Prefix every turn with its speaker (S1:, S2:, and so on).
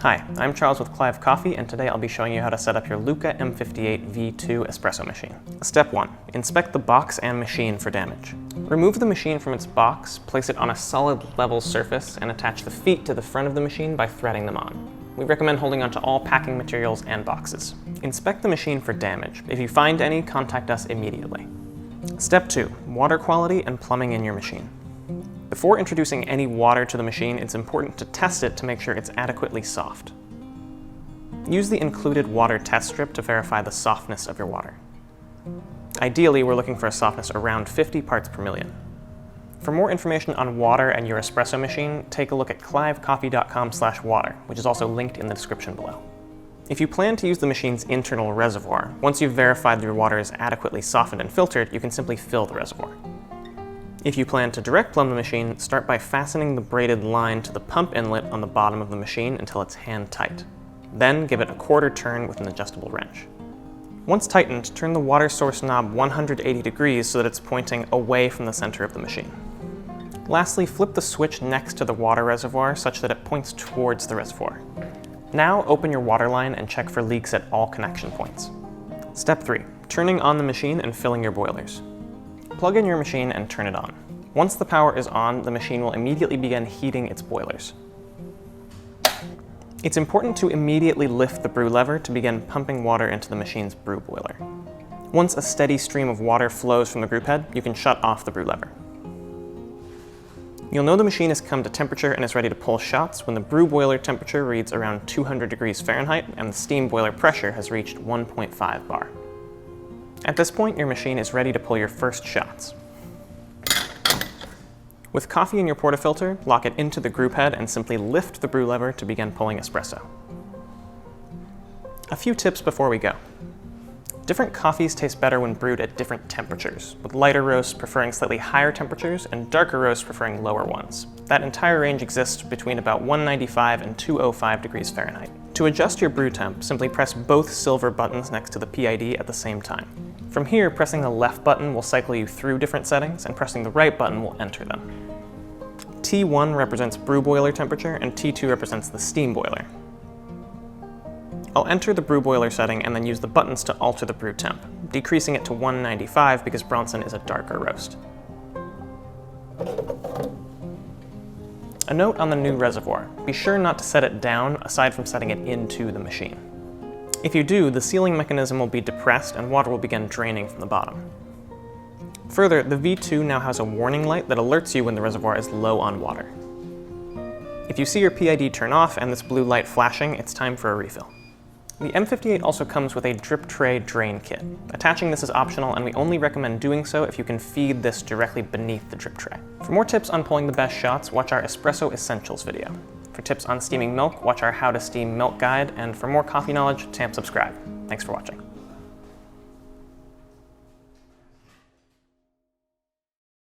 S1: Hi, I'm Charles with Clive Coffee, and today I'll be showing you how to set up your LUCCA M58 V2 espresso machine. Step 1. Inspect the box and machine for damage. Remove the machine from its box, place it on a solid level surface, and attach the feet to the front of the machine by threading them on. We recommend holding onto all packing materials and boxes. Inspect the machine for damage. If you find any, contact us immediately. Step 2. Water quality and plumbing in your machine. Before introducing any water to the machine, it's important to test it to make sure it's adequately soft. Use the included water test strip to verify the softness of your water. Ideally, we're looking for a softness around 50 parts per million. For more information on water and your espresso machine, take a look at clivecoffee.com/water, which is also linked in the description below. If you plan to use the machine's internal reservoir, once you've verified that your water is adequately softened and filtered, you can simply fill the reservoir. If you plan to direct plumb the machine, start by fastening the braided line to the pump inlet on the bottom of the machine until it's hand tight. Then give it a quarter turn with an adjustable wrench. Once tightened, turn the water source knob 180 degrees so that it's pointing away from the center of the machine. Lastly, flip the switch next to the water reservoir such that it points towards the reservoir. Now open your water line and check for leaks at all connection points. Step 3. Turning on the machine and filling your boilers. Plug in your machine and turn it on. Once the power is on, the machine will immediately begin heating its boilers. It's important to immediately lift the brew lever to begin pumping water into the machine's brew boiler. Once a steady stream of water flows from the group head, you can shut off the brew lever. You'll know the machine has come to temperature and is ready to pull shots when the brew boiler temperature reads around 200 degrees Fahrenheit and the steam boiler pressure has reached 1.5 bar. At this point, your machine is ready to pull your first shots. With coffee in your portafilter, lock it into the group head and simply lift the brew lever to begin pulling espresso. A few tips before we go. Different coffees taste better when brewed at different temperatures, with lighter roasts preferring slightly higher temperatures and darker roasts preferring lower ones. That entire range exists between about 195 and 205 degrees Fahrenheit. To adjust your brew temp, simply press both silver buttons next to the PID at the same time. From here, pressing the left button will cycle you through different settings, and pressing the right button will enter them. T1 represents brew boiler temperature, and T2 represents the steam boiler. I'll enter the brew boiler setting and then use the buttons to alter the brew temp, decreasing it to 195 because Bronson is a darker roast. A note on the new reservoir. Be sure not to set it down aside from setting it into the machine. If you do, the sealing mechanism will be depressed and water will begin draining from the bottom. Further, the V2 now has a warning light that alerts you when the reservoir is low on water. If you see your PID turn off and this blue light flashing, it's time for a refill. The M58 also comes with a drip tray drain kit. Attaching this is optional, and we only recommend doing so if you can feed this directly beneath the drip tray. For more tips on pulling the best shots, watch our Espresso Essentials video. For tips on steaming milk, watch our How to Steam Milk guide, and for more coffee knowledge, Temp subscribe. Thanks for watching.